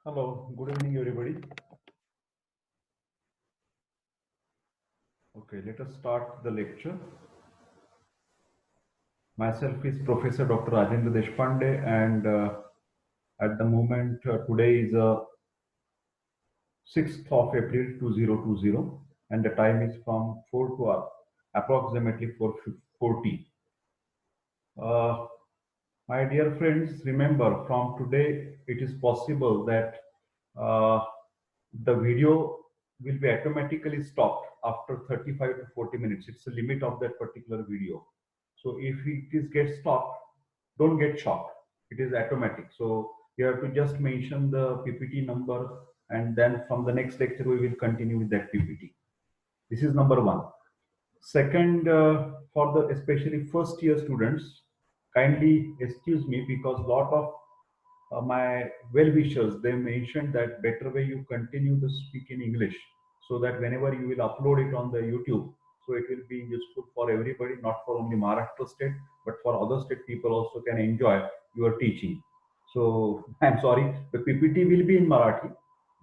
Hello, good evening, everybody. Okay, let us start the lecture. Myself is Professor Dr. Rajendra Deshpande, and at the moment, today is 6th of April 2020, and the time is from 4 to approximately 4:40. Uh, my dear friends, remember from today it is possible that uh, the video will be automatically stopped after 35 to 40 minutes. It's the limit of that particular video. So if it is get stopped, don't get shocked. It is automatic. So you have to just mention the PPT number, and then from the next lecture we will continue with that PPT. This is number one. Second, for the especially first year students, kindly excuse me because lot of my well-wishers, they mentioned that better way you continue to speak in English so that whenever you will upload it on the YouTube, so it will be useful for everybody, not for only Maharashtra state, but for other state people also can enjoy your teaching. So I'm sorry, the PPT will be in Marathi.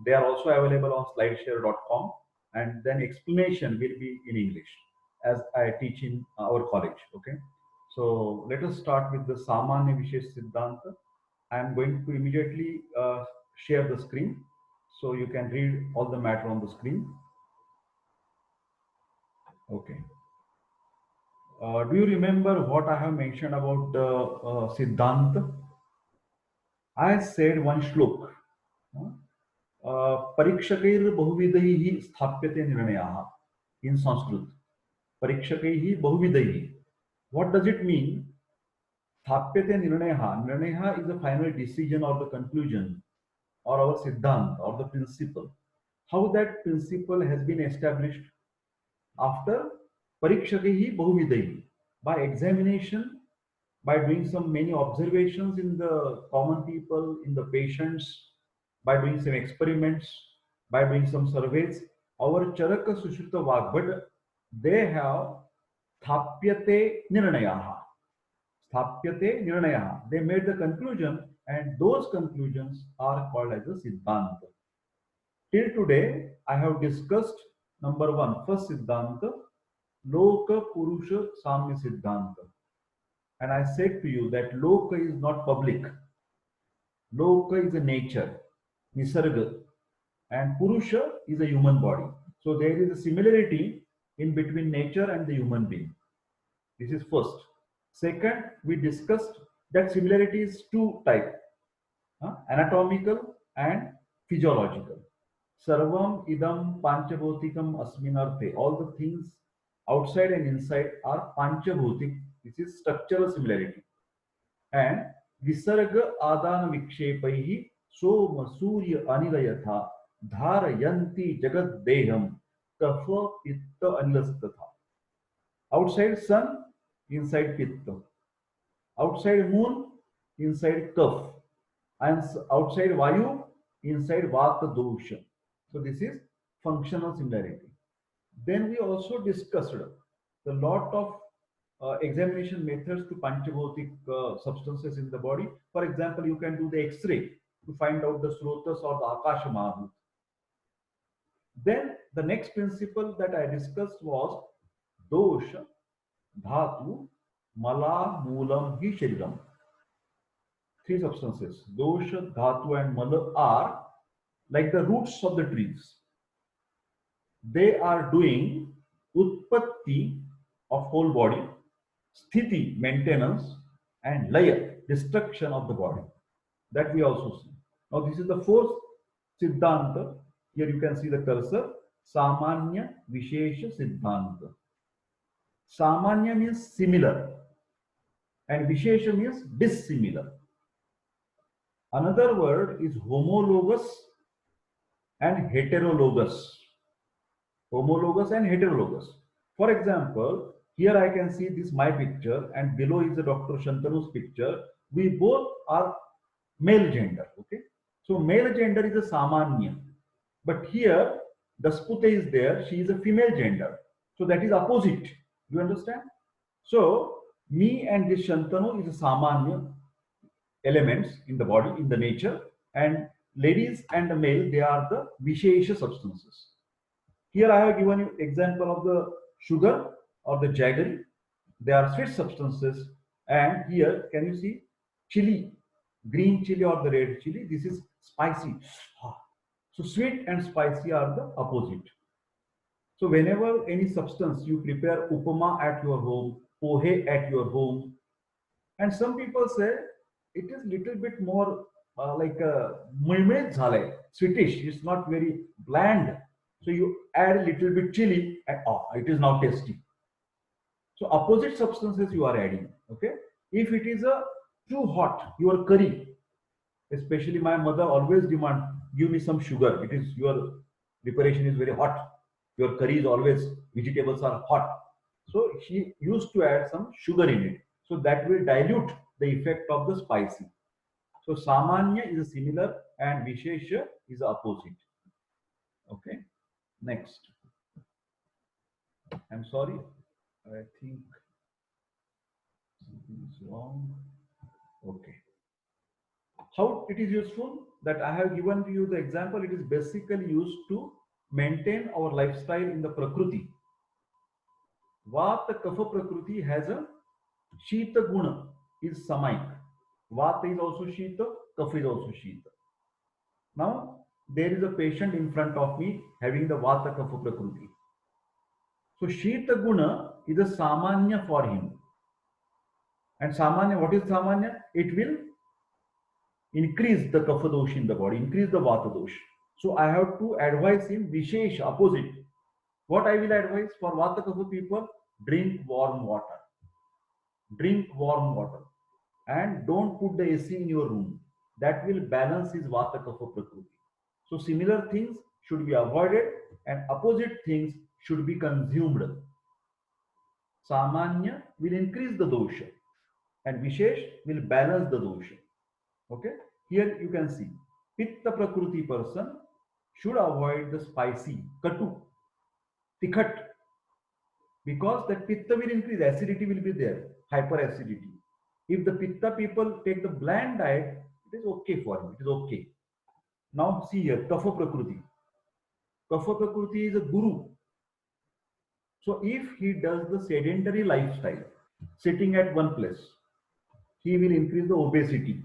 They are also available on slideshare.com, and then explanation will be in English as I teach in our college. Okay. So let us start with the Samanya Vishesh Siddhanta. I am going to immediately share the screen so you can read all the matter on the screen. Okay. Do you remember what I have mentioned about the Siddhanta? I said one shlok. परीक्षकैर बहुविधैः स्थाप्यते निर्णयाः in Sanskrit. परीक्षकैः बहुविधैः. What does it mean? Thapyate nirnayaha. Nirnayaha is the final decision or the conclusion or our siddhant or the principle. How that principle has been established after parikshakehi bahuvidaihi, by examination, by doing some many observations in the common people, in the patients, by doing some experiments, by doing some surveys. Our Charaka Sushruta Vagbhad, they have Thapyate Nirnayaha. Sthapyate Nirnaya. They made the conclusion, and those conclusions are called as a Siddhanta. Till today, I have discussed number one, first Siddhanta, Loka Purusha Samya Siddhanta. And I said to you that Loka is not public. Loka is a nature, Nisarga, and Purusha is a human body. So there is a similarity in between nature and the human being. This is first. Second, we discussed that similarity is two types, anatomical and physiological. Sarvam idam panchabhotikam asminarthe. All the things outside and inside are panchabhotik. This is structural similarity. And visarga adana vikshepaihi soma surya anilayatha dharayanti jagat deham kapha pitta anilastatha. Outside sun, inside pitta. Outside moon, inside kapha. And outside vayu, inside vata dosha. So this is functional similarity. Then we also discussed the lot of examination methods to panchabhotik substances in the body. For example, you can do the X-ray to find out the srotas or the akasha mahabhut. Then the next principle that I discussed was dosha, dhatu, mala, moolam, hi shariram. Three substances, dosha, dhatu, and mala, are like the roots of the trees. They are doing utpatti of whole body, sthiti, maintenance, and laya, destruction of the body. That we also see. Now this is the fourth siddhanta. Here you can see the cursor. Samanya Vishesha Siddhanta. Samanya means similar, and Vishesha means dissimilar. Another word is homologous and heterologous. Homologous and heterologous. For example, here I can see this my picture, and below is the Dr. Shantanu's picture. We both are male gender. Okay, so male gender is a samanya, but here the Spute is there. She is a female gender, so that is opposite. You understand? So Me and this Shantanu is a Samanya elements in the body, in the nature, and ladies and the male, they are the Vishesha substances. Here I have given you example of the sugar or the jaggery. They are sweet substances. And here, can you see chili, green chili or the red chili? This is spicy. So sweet and spicy are the opposite. So whenever any substance you prepare upama at your home, pohe at your home, and some people say it is little bit more like a mulmulid झालंय, sweetish. It's not very bland. So you add a little bit chili and it is now tasty. So opposite substances you are adding. Okay. If it is a too hot, your curry, especially my mother always demand, give me some sugar. It is your preparation is very hot. Your curry is always, vegetables are hot. So she used to add some sugar in it. So that will dilute the effect of the spicy. So Samanya is a similar and Vishesha is the opposite. Okay. Next. I'm sorry. I think something is wrong. Okay. How it is useful? That I have given you the example. It is basically used to maintain our lifestyle in the Prakriti. Vata Kapha Prakriti has a Shita Guna is Samaik. Vata is also Shita, Kapha is also Shita. Now, there is a patient in front of me having the Vata Kapha Prakriti. So, Shita Guna is a Samanya for him. And Samanya, what is Samanya? It will increase the Kapha dosh in the body, increase the Vata dosh. So, I have to advise him Vishesh, opposite. What I will advise for Vata Kapha people? Drink warm water. Drink warm water. And don't put the AC in your room. That will balance his Vata Kapha Prakriti. So similar things should be avoided and opposite things should be consumed. Samanya will increase the dosha and Vishesh will balance the dosha. Okay. Here you can see Pitta Prakriti person should avoid the spicy, katu, tikhat, because that Pitta will increase, acidity will be there, hyperacidity. If the Pitta people take the bland diet, it is okay for him, it is okay. Now see here, Kapha Prakriti. Kapha Prakriti is a guru. So if he does the sedentary lifestyle, sitting at one place, he will increase the obesity.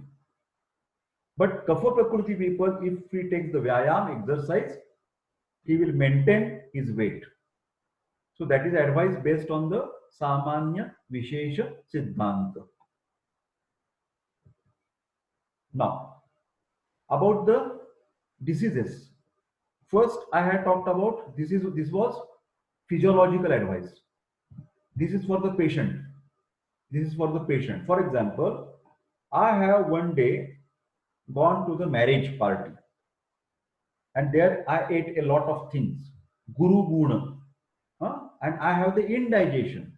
But Kapha Prakriti people, if he takes the Vyayam exercise, he will maintain his weight. So that is advice based on the Samanya Vishesha Siddhanta. Now, about the diseases. First, I had talked about this was physiological advice. This is for the patient. This is for the patient. For example, I have one day gone to the marriage party and there I ate a lot of things. Guru Guna. And I have the indigestion.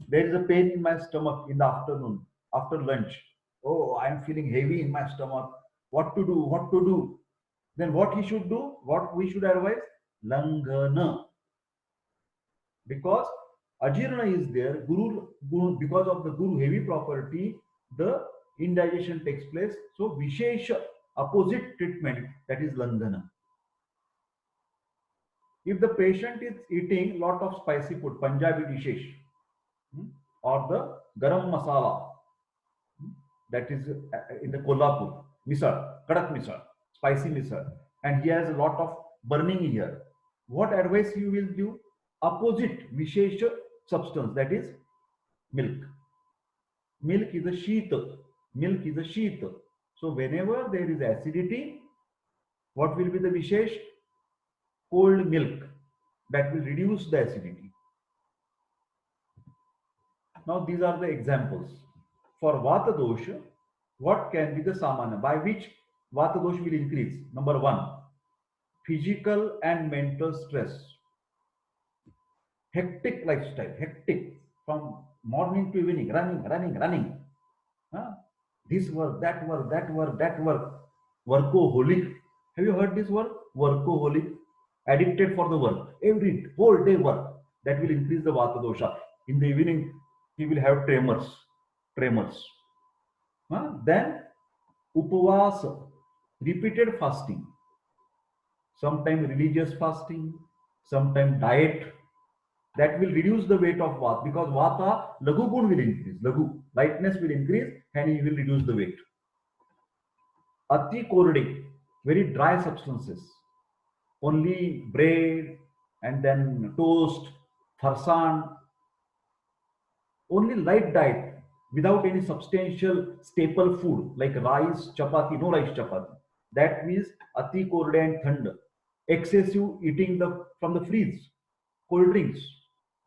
There is a pain in my stomach in the afternoon after lunch. Oh, I am feeling heavy in my stomach. What to do? What to do? Then what he should do? What we should advise? Langana. Because ajirna is there, guru, because of the guru heavy property, the indigestion takes place. So Vishesha, opposite treatment, that is Langana. If the patient is eating lot of spicy food, Punjabi dishes, or the garam masala, that is in the Kolhapur, misal, kadak misal, spicy misal, and he has a lot of burning here, what advice you will give? Opposite Vishesha substance, that is milk. Milk is a Shita. Milk is a Shita. So whenever there is acidity, what will be the Vishesh? Cold milk. That will reduce the acidity. Now these are the examples. For Vata dosha, what can be the Samana by which Vata dosha will increase? Number one, physical and mental stress. Hectic lifestyle, hectic, from morning to evening, running. This work, that work, that work, that work. Workaholic. Have you heard this word? Workaholic. Addicted for the work. Every whole day work. That will increase the Vata dosha. In the evening, he will have tremors. Then upavasa, repeated fasting, sometimes religious fasting, sometimes diet, that will reduce the weight of vata, because vata, lagu gun will increase, lagu, lightness will increase, and he will reduce the weight. Ati korde, very dry substances, only bread and then toast, farsan, only light diet without any substantial staple food like rice, chapati, no rice chapati. That means ati korde and thanda. Excessive eating from the fridge, cold drinks,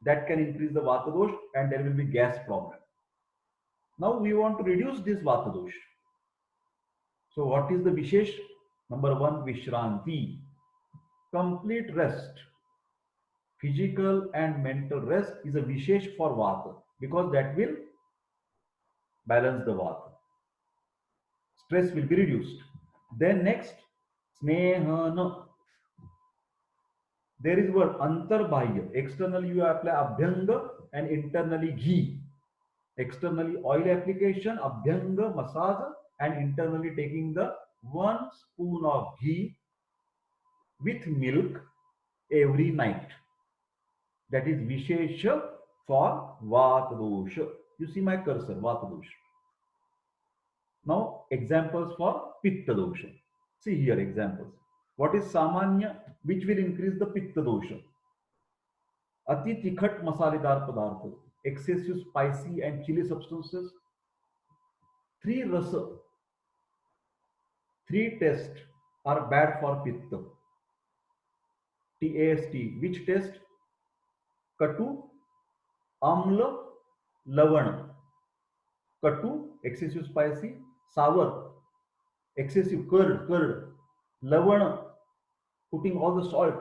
that can increase the vata dosh and there will be gas problem. Now we want to reduce this vata dosh. So what is the vishesh? Number one, vishranti, complete rest. Physical and mental rest is a vishesh for vata because that will balance the vata. Stress will be reduced. Then next, snehana. There is word antarbahya. Externally you apply abhyanga and internally ghee. Externally oil application, abhyanga, massage, and internally taking the 1 spoon of ghee with milk every night. That is Vishesha for Vata dosha. You see my cursor, Vata dosha. Now examples for Pitta dosha. See here examples. What is Samanya, which will increase the Pitta dosha? Ati tikhat masaledar padartha, excessive spicy and chili substances. Three rasa, three tests are bad for Pitta. TAST, which test? Katu, Amla, Lavan. Katu, excessive spicy. Sour, excessive curd. Lavan, putting all the salt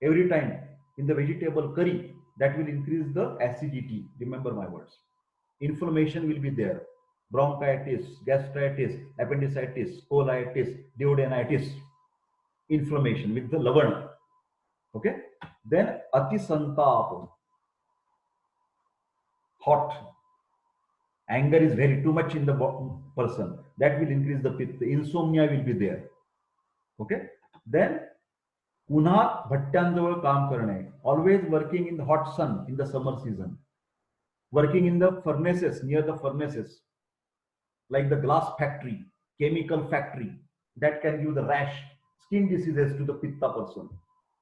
every time in the vegetable curry, that will increase the acidity. Remember my words. Inflammation will be there. Bronchitis, gastritis, appendicitis, colitis, duodenitis. Inflammation with the lavan. Okay. Then ati santap, hot. Anger is very too much in the person. That will increase the pitta. Insomnia will be there. Okay. Then उन्हात भट्ट्यांजवळ काम करणे, always working in the hot sun in the summer season, working in the furnaces, near the furnaces, like the glass factory, chemical factory, that can give the rash, skin diseases to the pitta person,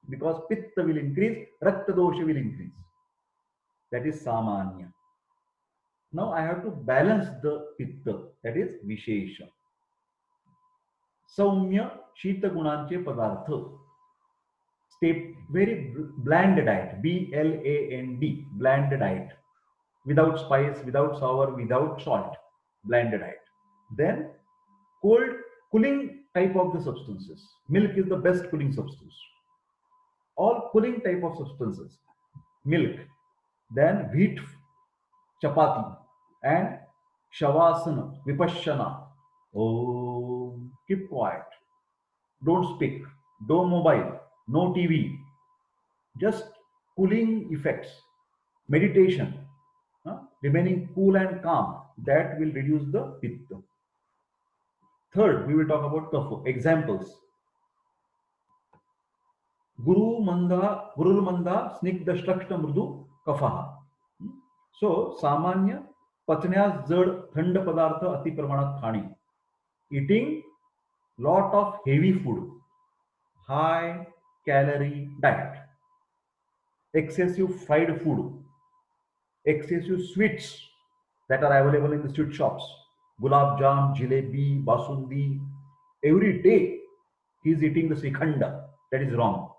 because pitta will increase, rakta dosha will increase. That is samanya. Now I have to balance the pitta, that is vishesha. सौम्य शीत गुणांचे पदार्थ, stay very bland diet, BLAND, bland diet, without spice, without sour, without salt, bland diet. Then cold, cooling type of the substances. Milk is the best cooling substance. All cooling type of substances, milk. Then wheat chapati and shavasana, vipassana. Oh, keep quiet. Don't speak. No mobile. No TV. Just cooling effects. Meditation. Remaining cool and calm. That will reduce the pitta. Third, we will talk about kapha. Examples. Guru manda snigdha shlakshta mrudu kafaha. So, samanya पचण्यास जड थंड पदार्थ अति प्रमाणात खाणे. Eating lot of heavy food, high calorie diet, excessive fried food, excessive sweets that are available in the sweet shops, gulab jam, jalebi, basundi. Every day he is eating the srikhanda. That is wrong.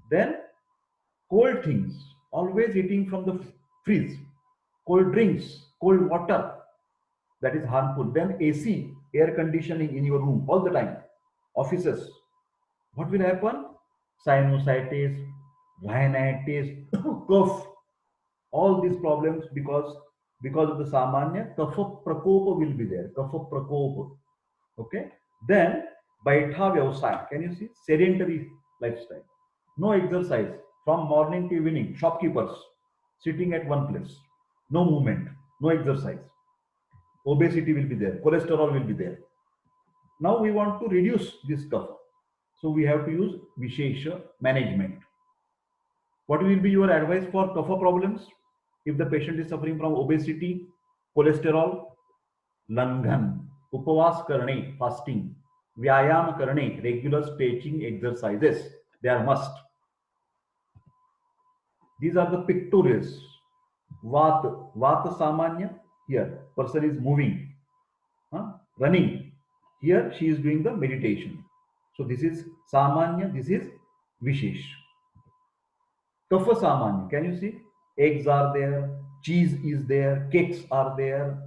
Then cold things, always eating from the fridge, cold drinks, cold water, that is harmful. Then AC, air conditioning in your room all the time, offices. What will happen? Sinusitis, rhinitis, cough, all these problems because of the samanya, kapha prakopa will be there. Kapha prakopa. Okay. Then baitha vyavasay. Can you see? Sedentary lifestyle. No exercise from morning to evening. Shopkeepers sitting at one place. No movement. no exercise. Obesity will be there, cholesterol will be there. Now we want to reduce this kapha. So we have to use Vishesha management. What will be your advice for kapha problems? If the patient is suffering from obesity, cholesterol, लंघन, उपवास करणे, fasting, व्यायाम करणे, regular stretching exercises, they are must. These are the pictorials. Vata samanya, here person is moving, running. Here she is doing the meditation. So this is samanya, this is vishesh. Kapha samanya, can you see? Eggs are there, cheese is there, cakes are there,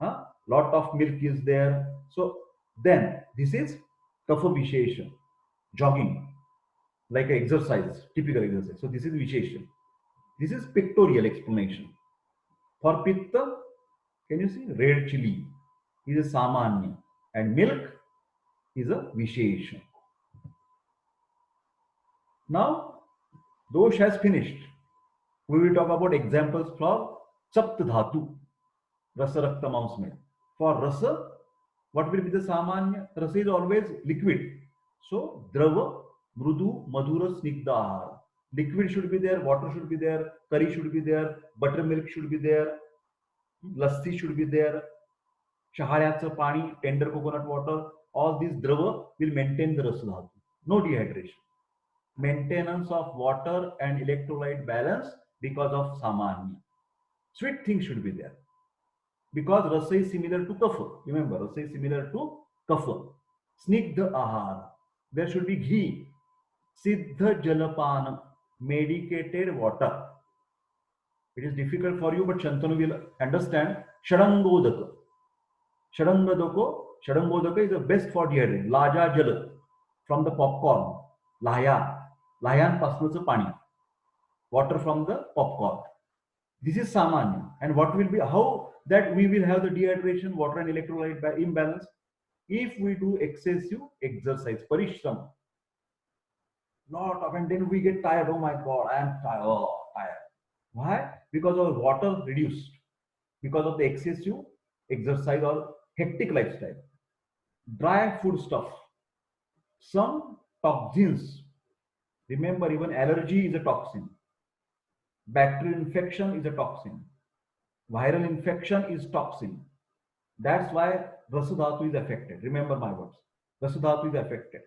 lot of milk is there. So then this is kapha vishesha, jogging, like an exercise, typical exercise. So this is vishesha. This is pictorial explanation. For pitta, can you see? Red chili is a samanya and milk is a vishesha. Now, dosh has finished. We will talk about examples for Sapt Dhatu, Rasa Rakta Mamsmed. For Rasa, what will be the Samanya? Rasa is always liquid. So, Drava, Mrudu, Madhura, Snigdha. Liquid should be there, water should be there, curry should be there, buttermilk should be there, lassi should be there, shaharyacha pani, tender coconut water. All these Drava will maintain the Rasa Dhatu. No dehydration. Maintenance of water and electrolyte balance because of samanya. Sweet things should be there. Because rasa is similar to kapha. Remember, rasa is similar to kapha. Snigdha ahar. There should be ghee. Siddha jalapanam. Medicated water. It is difficult for you, but Shantanu will understand. Shadangodaka. Shadangodaka is the best for dehydration. Laja jala. From the popcorn. Layan pasnaचं पाणी. Water from the popcorn. This is samanya. And what will be, how that we will have the dehydration, water and electrolyte imbalance? If we do excessive exercise, parishram. Lot of, and then we get tired. Oh my God, I am tired. Oh, tired. Why? Because of water reduced. Because of the excessive exercise or hectic lifestyle. Dry food stuff. Some toxins. Remember, even allergy is a toxin. Bacterial infection is a toxin. Viral infection is toxin. That's why Rasa Dhatu is affected. Remember my words. Rasa Dhatu is affected.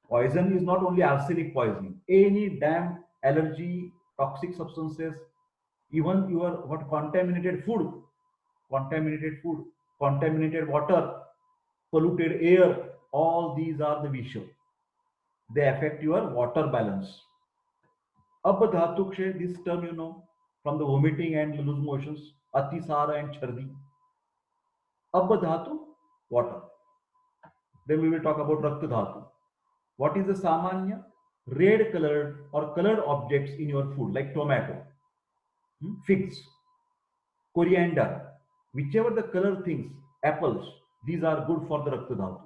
Poison is not only arsenic poisoning. Any damn allergy, toxic substances, even your contaminated food, contaminated water, polluted air, all these are the visha. They affect your water balance. Abdhatukshe, this term you know, from the vomiting and loose motions, Atisara and Chardi. Abdhatu, water. Then we will talk about Rakta Dhatu. What is the Samanya? Red colored or colored objects in your food, like tomato, figs, coriander, whichever the color things, apples, these are good for the Rakta Dhatu.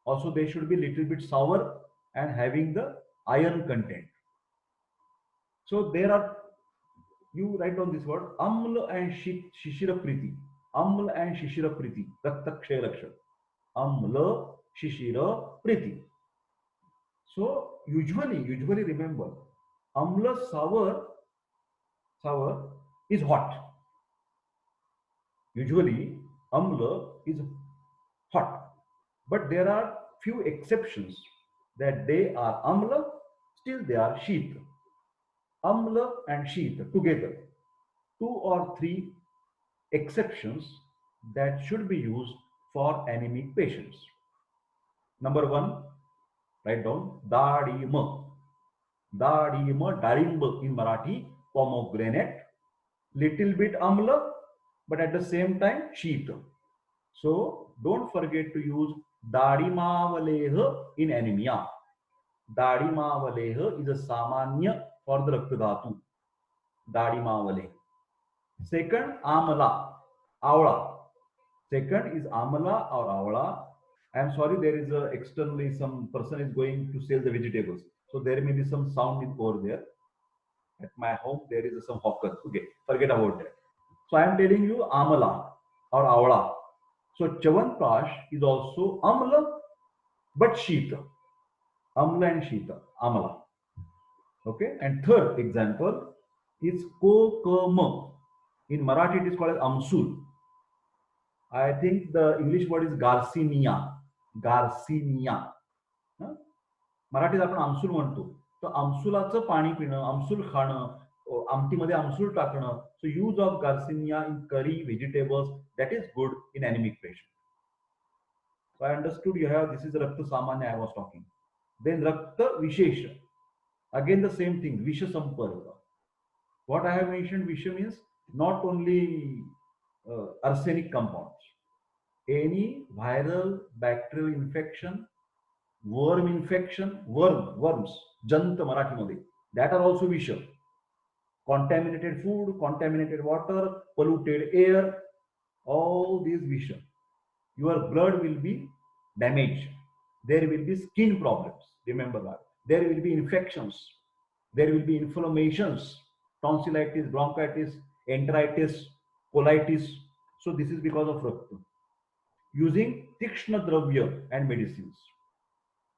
Also, they should be little bit sour and having the iron content. So there are, you write down this word, Amla and Shishira Priti. Amla and Shishira Priti. Rakta Kshaya Lakshan. Amla, Shishira Priti. So usually remember, Amla sour is hot. Usually Amla is hot. But there are few exceptions that they are Amla, still they are Shita. Amla and Shita together. 2 or 3 exceptions that should be used for anemic patients. Number 1, write down Dadima. Dadima, Darimba in Marathi, pomegranate. Little bit Amla, but at the same time Shita. So don't forget to use Dadimavaleha in anemia. Dadimavaleha is a samanya for the Rakta Dhatu. Dadimavaleha. Second, Amala, Avla. Second is Amala or Avla. I am sorry, there is externally some person is going to sell the vegetables. So there may be some sound over there. At my home, there is some hawker. Okay, forget about that. So I am telling you amala or avla. So Chyawanprash is also amla but shita. Amla and shita, amala. Okay, and third example is kokama. In Marathi it is called as amsul. I think the English word is garcinia. Garcinia. हं? मराठीत आपण आमसूल म्हणतो. तर आमसुलाचं पाणी पिणं, आमसूल खाणं, आमटीमध्ये आमसूल टाकणं. So use of garcinia in curry, vegetables, that is good in anemic patient. So I understood you have, this is Rakta Samanya I was talking. Then Rakta Vishesha. Again the same thing, Visha Samparka. What I have mentioned, Visha means not only arsenic compounds. Any viral bacterial infection, worm infection, worms, janta Marathi, that are also Visha. Contaminated food, contaminated water, polluted air, all these Visha. Your blood will be damaged. There will be skin problems. Remember that. There will be infections. There will be inflammations, tonsillitis, bronchitis, enteritis, colitis. So this is because of Rakta. Using Tikshna Dravya and medicines.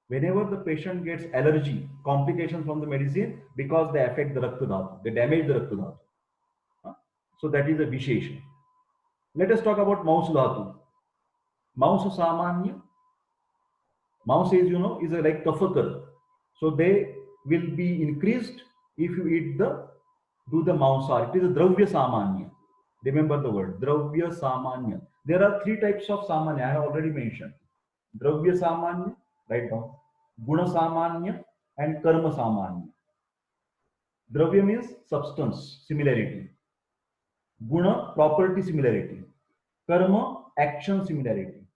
Whenever the patient gets allergy, complications from the medicine, because they affect the Rakta Dhatu, they damage the Rakta Dhatu. So that is a Vishesha. Let us talk about Maus Dhatu. Maus Samanya. Mouse is, is like kafakar. So they will be increased if you eat do the mausar. It is a dravya samanya. Remember the word, dravya samanya. There are three types of samanya, I have already mentioned. Dravya samanya, write down. Guna samanya and karma samanya. Dravya means substance, similarity. Guna, property similarity. Karma, action similarity.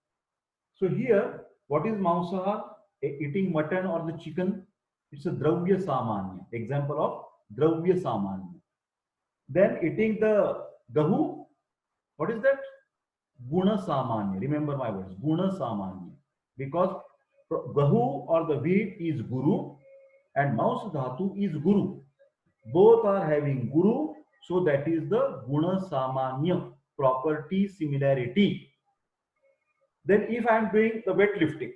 So here, what is mausahar? Eating mutton or the chicken, it's a dravya samanya. Example of dravya samanya. Then eating the gahu, what is that? Guna samanya. Remember my words, guna samanya. Because gahu or the wheat is guru and maus dhatu is guru. Both are having guru, so that is the guna samanya, property similarity. Then if I am doing the weightlifting,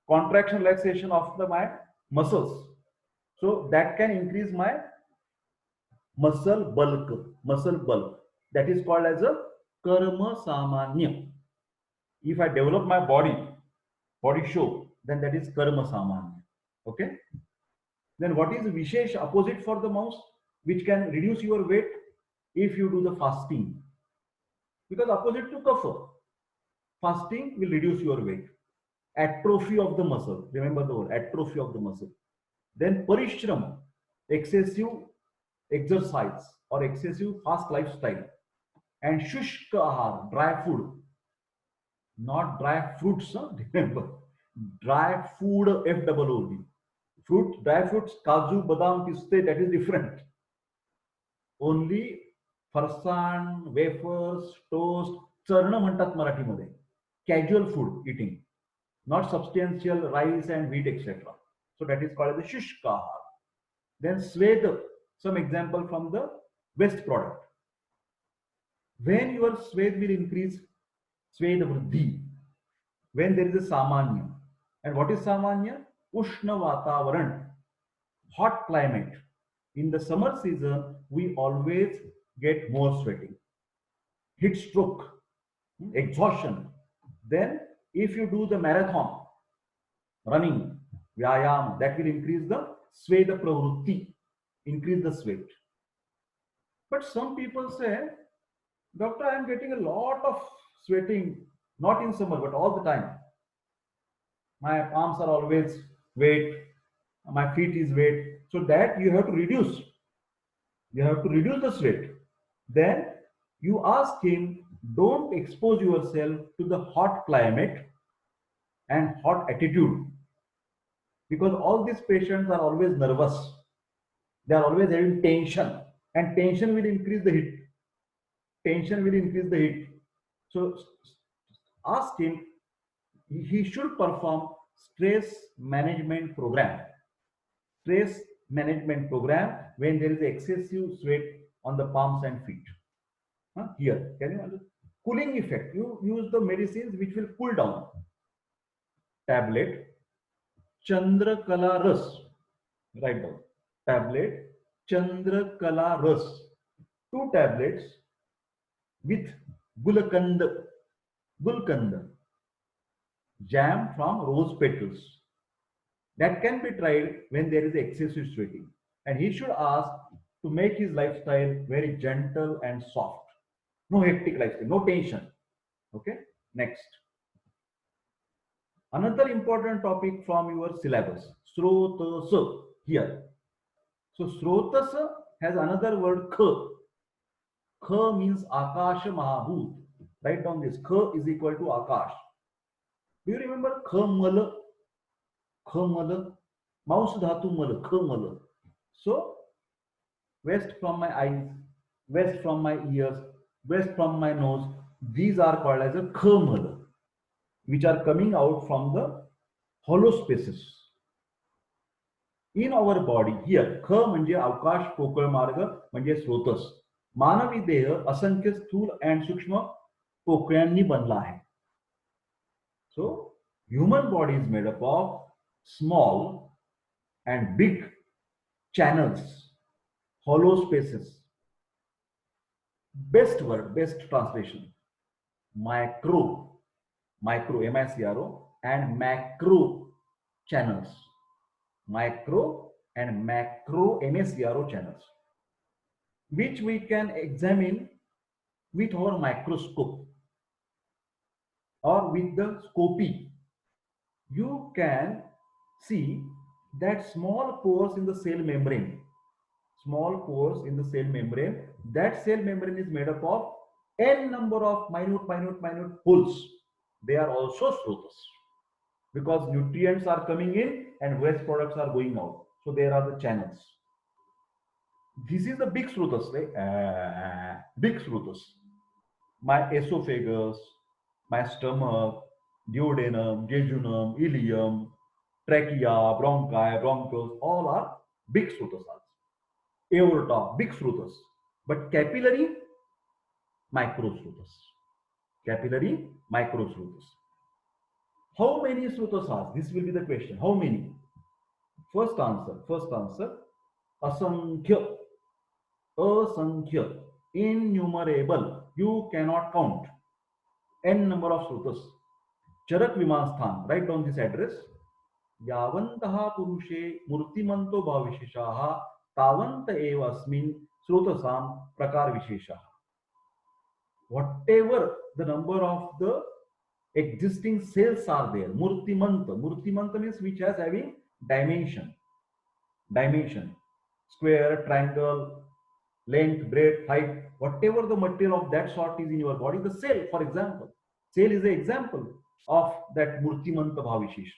contraction relaxation of my muscles, so that can increase my muscle bulk. That is called as a karma samanya. If I develop my body show, then that is karma samanya. Okay. Then what is vishesh opposite for the mouse, which can reduce your weight if you do the fasting? Because opposite to kapha, fasting will reduce your weight. Atrophy of the muscle. Remember the word, atrophy of the muscle. Then parishram, excessive exercise or excessive fast lifestyle. And shushka ahar, dry food. Not dry fruits, huh? Remember. Dry food, FOOD. Fruit, dry fruits, kaju, badam, piste, that is different. Only farsan, wafers, toast, charna म्हणतात मराठीमध्ये. Casual food eating. Not substantial rice and wheat, etc. So that is called as the shushka. Then sweda, some example from the waste product. When your swed will increase, sweda vruddhi, when there is a samanya. And what is samanya? Ushna vatavaran, hot climate. In the summer season, we always get more sweating, heat stroke, exhaustion. Then if you do the marathon, running, vyayam, that will increase the sweda pravrutti, increase the sweat. But some people say, doctor, I am getting a lot of sweating, not in summer, but all the time. My palms are always wet, my feet is wet. So that you have to reduce. You have to reduce the sweat. Then you ask him, don't expose yourself to the hot climate and hot attitude. Because all these patients are always nervous. They are always having tension. And tension will increase the heat. Tension will increase the heat. So ask him, he should perform stress management program. Stress management program when there is excessive sweat on the palms and feet. Here, can you understand? Cooling effect. You use the medicines which will cool down. Tablet, Chandrakala Ras. Write down. Tablet, Chandrakala Ras. 2 tablets with Gulkand, jam from rose petals. That can be tried when there is excessive sweating. And he should ask to make his lifestyle very gentle and soft. No hectic lifestyle, no tension. Okay, next. Another important topic from your syllabus, Srotasa, here. So Srotasa has another word, Kha. Kha means Akash Mahabhut. Write down this. Kha is equal to Akash. Do you remember Khamala? Khamala? Mouse dhatu mala, Khamala. So, west from my eyes, west from my ears, west from my nose, these are called as a Khamala, which are coming out from the hollow spaces. In our body, here, Kha म्हणजे अवकाश पोकळ मार्ग म्हणजे स्रोतस. मानवी देह असंख्य स्थूल and सूक्ष्म पोकळ्यांनी बनला आहे. So, human body is made up of small and big channels, hollow spaces. Best word, best translation. Micro, M-I-C-R-O, and macro channels. Micro and macro, M-A-C-R-O channels, which we can examine with our microscope or with the scopy. You can see that small pores in the cell membrane, that cell membrane is made up of n number of minute holes. They are also srotas because nutrients are coming in and waste products are going out. So there are the channels. This is the big srotas, right? Big srotas. My esophagus, my stomach, duodenum, jejunum, ileum, trachea, bronchi, bronchus, all are big srotas. Aorta, big srotas. But capillary, microsrotas. Capillary, microsrotas. How many srotas are? This will be the question. How many? First answer, asankhya. Asankhya. Innumerable. You cannot count. N number of srotas. Charak Vimansthan. Write down this address. Yavantaha purushe murtimanto bhavisheshaha tavanta eva asmin srotasam prakar visheshaha. Whatever the number of the existing cells are there, murtimanta means which has having dimension, square, triangle, length, breadth, height, whatever the material of that sort is in your body. The cell, for example, cell is an example of that murtimanta bhavishesh,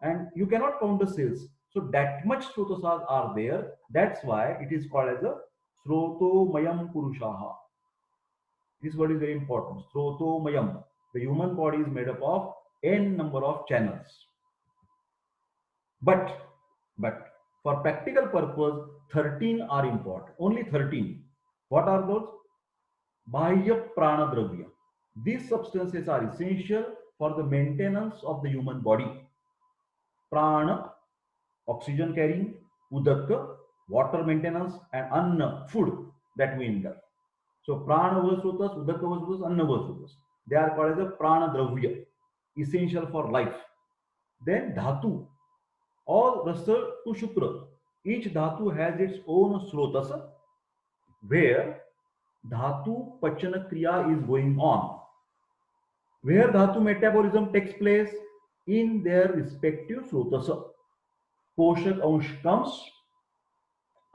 and you cannot count the cells. So that much srotasas are there. That's why it is called as a srotomayam purushaha. This word is very important. Srotomayam. The human body is made up of n number of channels. But for practical purpose, 13 are important. Only 13. What are those? Bahya prana dravya. These substances are essential for the maintenance of the human body. Prana, oxygen carrying, udaka, water maintenance, and anna, food that we ingest. So prana vasrutas, udaka vasrutas, anna vasrutas. They are called as a prana dravya, essential for life. Then dhatu, all rasa to shukra. Each dhatu has its own srotasa, where dhatu pachana kriya is going on. Where dhatu metabolism takes place in their respective srotasa. Poshak ansh comes,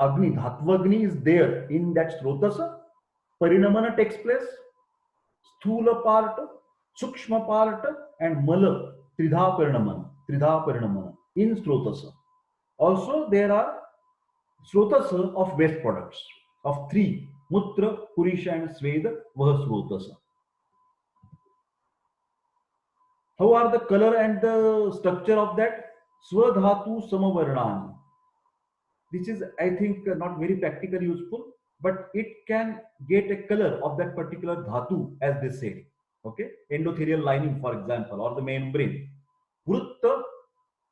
Agni, Dhattvagni is there in that srotasa. Parinamana takes place, Sthula part, Sukshma part, and Mala, Tridha Parinamana in srotasa. Also, there are srotasa of waste products of 3, Mutra, Purisha, and Sveda, Vaha srotasa. How are the color and the structure of that? Swadhatu Samavarnani. This is, I think, not very practically useful. but it can get a color of that particular dhatu, as they say. Okay, endothelial lining, for example, or the membrane. Vrutta,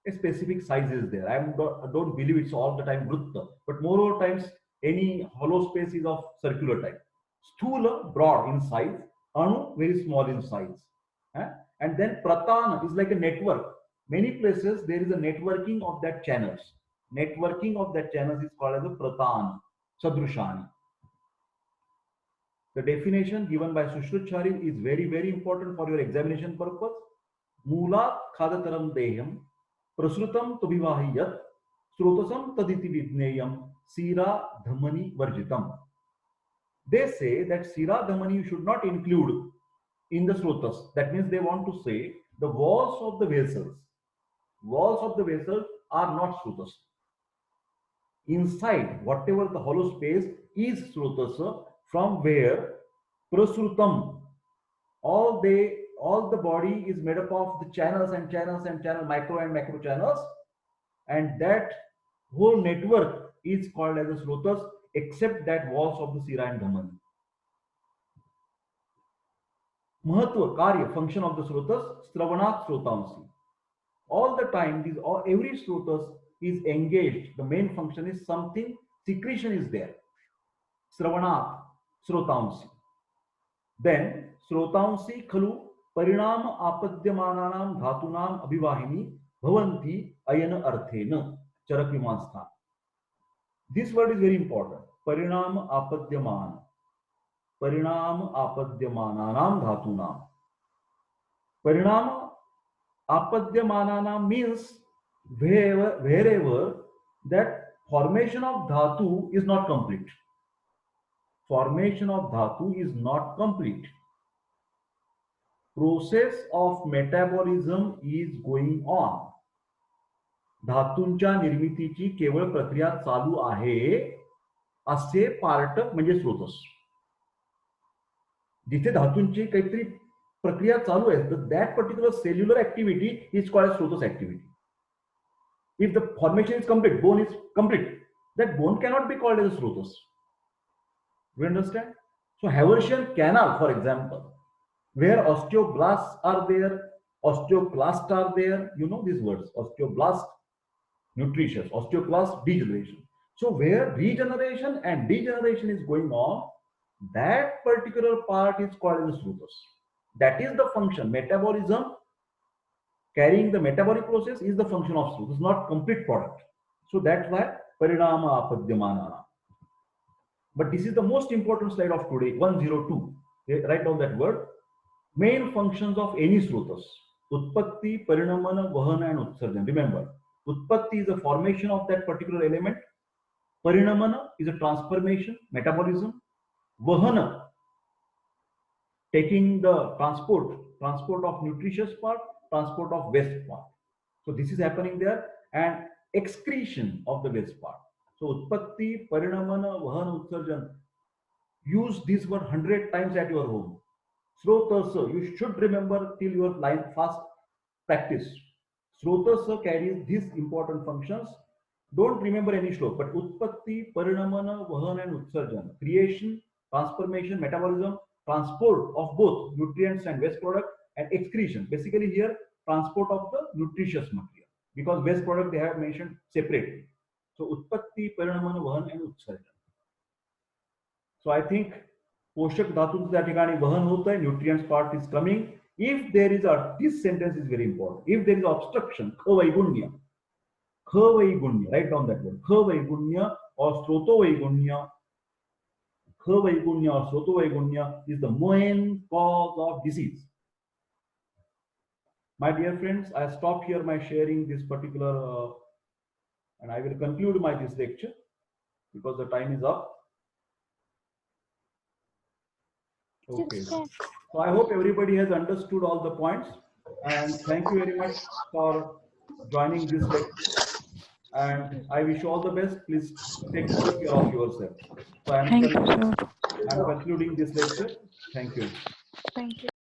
a specific size is there. I don't believe it's all the time vrutta, but more times any hollow space is of circular type. Sthula, broad in size. Anu, very small in size. And then pratana is like a network. Many places there is a networking of that channels. Networking of that channels is called as a pratana, sadrushani. The definition given by Sushrutchari is very, very important for your examination purpose. Moolat khadataram deham prasrutam tubhivahiyat srotasam taditi vidneyam sira dhamani varjitam. They say that sira dhamani you should not include in the srotas. That means they want to say the walls of the vessels. Walls of the vessels are not srotas. Inside, whatever the hollow space is srotas, from where prasrutam, all the body is made up of the channels and channels and channel, micro and macro channels, and that whole network is called as the srotas, except that walls of the sira and dhamani. Mahatva, karya, function of the srotas, sravanat srotamsi. All the time, every srotas is engaged. The main function is something, secretion is there. Sravanat srotamsi. Then srotamsi khalu parinam apadyamananam dhatunam abhivahini bhavanti ayana arthena charakvimanstha. This word is very important. Parinam apadyaman. Parinam apadyamananam dhatunam. Parinam apadyamananam means wherever that formation of dhatu is not complete. Formation of dhatu is not complete. Process of metabolism is going on. धातूंच्या निर्मितीची केवळ प्रक्रिया चालू आहे असे part म्हणजे स्रोतस. जिथे धातूंची काहीतरी प्रक्रिया चालू आहे, तर that particular cellular activity is called as स्रोतस activity. If the formation is complete, bone is complete, that bone cannot be called as a srotas. You understand? So Haversian canal, for example, where osteoblasts are there, osteoclasts are there, you know these words, osteoblast, nutritious, osteoclast, degeneration. So where regeneration and degeneration is going on, that particular part is called as srotas. That is the function. Metabolism, carrying the metabolic process is the function of srotas, not complete product. So that's why parinama apadyamanana. But this is the most important slide of today, 102. Write down that word. Main functions of any srotas: utpatti, parinamana, vahana, and utsarjan. Remember, utpatti is the formation of that particular element. Parinamana is a transformation, metabolism. Vahana, taking the transport of nutritious part, transport of waste part. So this is happening there, and excretion of the waste part. So utpatti, parinamana, vahana, utsarjan. Use this word 100 times at your home. Srotasa, you should remember till your line fast practice. Srotasa carries these important functions. Don't remember any shlok, but utpatti, parinamana, vahana, and utsarjan. Creation, transformation, metabolism, transport of both nutrients and waste product, and excretion. Basically here, transport of the nutritious material, because waste product they have mentioned separately. So utpatti, parinamana, vahana, and utsarjan. So I think पोषक धातूंचं त्या ठिकाणी वहन होत आहे, nutrients part is coming. If there is this sentence is very important. If there is obstruction, ख वैगुण्य, write down that word, ख वैगुण्य और स्रोतो वैगुण्य, ख वैगुण्य और स्रोतो वैगुण्य is the main cause of disease. My dear friends, I stop here my sharing this particular and I will conclude this lecture because the time is up. Okay. So I hope everybody has understood all the points, and thank you very much for joining this lecture. And I wish you all the best. Please take good care of yourself. So I'm concluding this lecture. Thank you. Thank you.